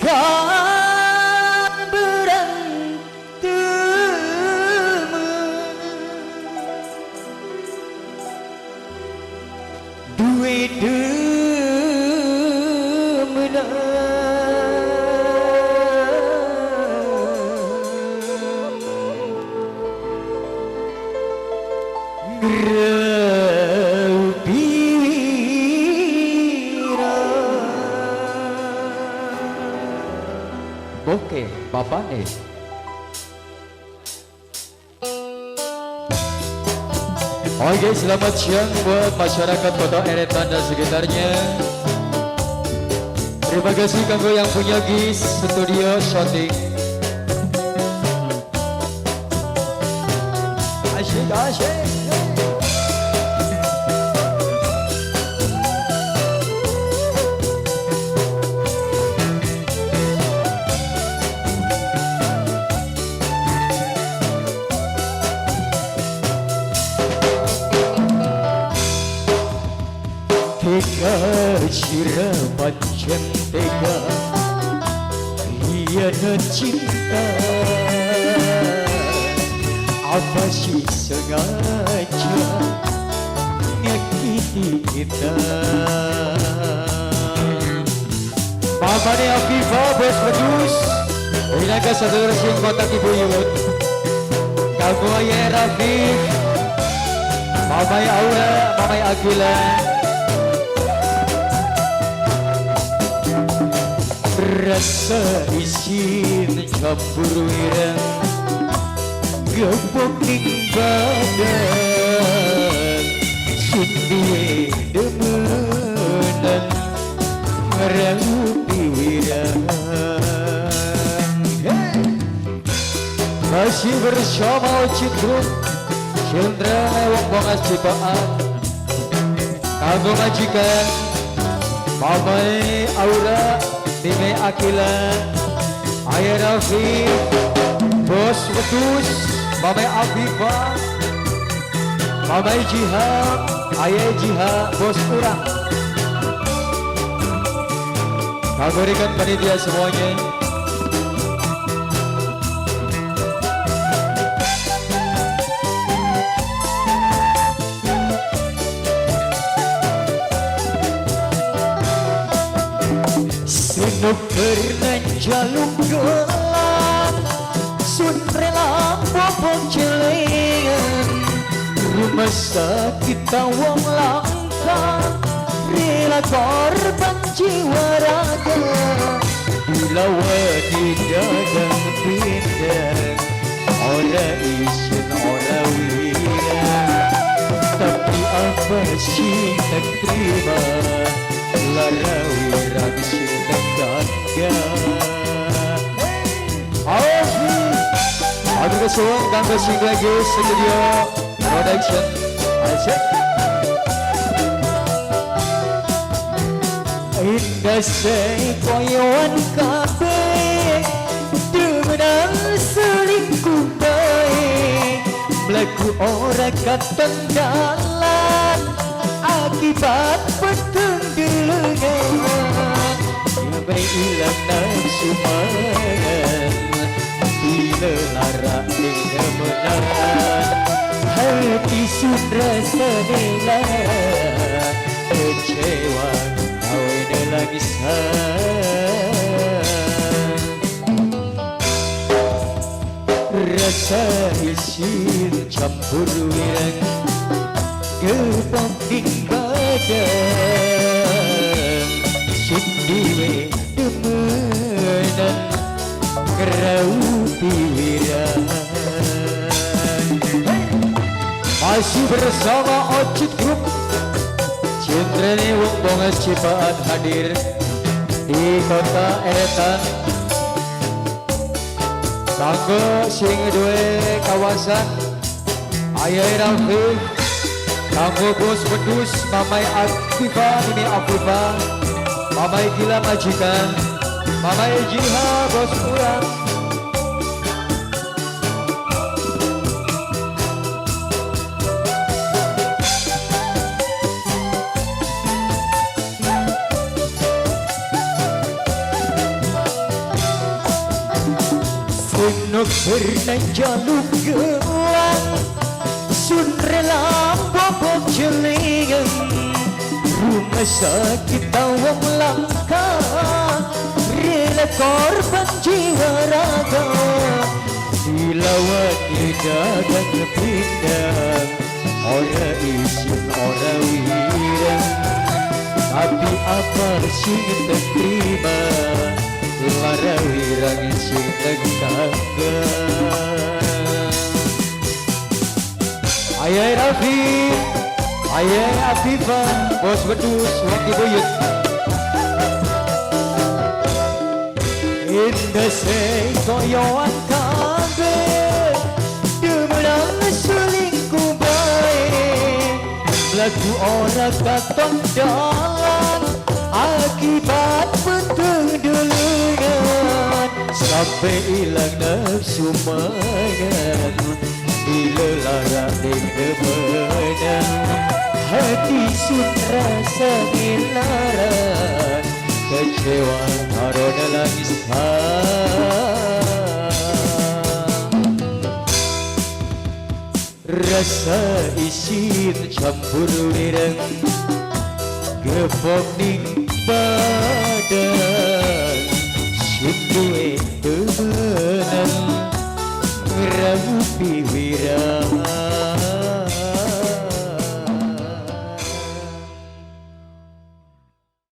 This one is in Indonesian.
kan berantem duit demenang Oke, Bapak nih. Oke, selamat siang buat masyarakat Kota Eretan dan sekitarnya. Terima kasih kanggo yang punya GIS Studio Shooting. Asyik asyik. Tega siraman tega hianat cinta, apa sih sengaja nyakiti kita. Mama nih Afifah bos pedus Inaga sadar sing kotak ibu yut kamu ayah Rafif Mamai Aura Mamai Agila rasa isin campur wirang gepok ning badan sundi demenan ngeraupi wirang. Masih bersama Ocit Group Cendra Lewong Bongas Cipaan kanggo majikan Mamai Aura Mime Akila, Ayah Rafi, Bos Wedus, Mamai Afifah, Mamai Jihad, Ayah Jihad, Bos Urang. Kabarikan panitia semuanya. Seno pernah jaluk gelang sun rela bobok celengan rumah sakit tawang langka rela korban jiwa raga bila wadi dagang bintang ora isin ora wira tapi apa sih tak terima lara wirang sing tegangga. Aduh kesuang kanggo sing lagi studio production asyik. Indah say koyoan kabeh demenang selingkuh bae mlebu ora katenggalan akibat petenggelengan sampai hilang nafsu mangan bila lara kemenangan hati sun rasa nela kecewa kawin langisan rasa isin campur wirang gepok ing badan sundi demenan ngeraupi wirang. Masih bersama Ocit Group Cendra Lewong Bongas Cipaan hadir di Kota Eretan kanggo sing duwe kawasan Ayah Rafi kanggo Bos Wedus Mamai Afifah ini Afifah Mamai Gila majikan Mamai Jiha Bos Urang. Nok pernah jaluk gelang Sun rela bobok jelingan Rumah sakit tawang langka Rela korban jiwa raga Dilawan di dagang pindang Ora isin ora wirang Tapi apa sing terima Lara wirang sing tangga Ayah Rafi Ayah Afifah Bos Bedus Waktu Buyut Indah sing koyoan kabe Demenang selingkuh baik Lagu orang katong dalam Akibat penting delengan Sampai hilang nafsu mangan Bila lara di kemenang Hati sun rasa ilaran Kecewa karena langis Rasa isin campur lirang Gepok ning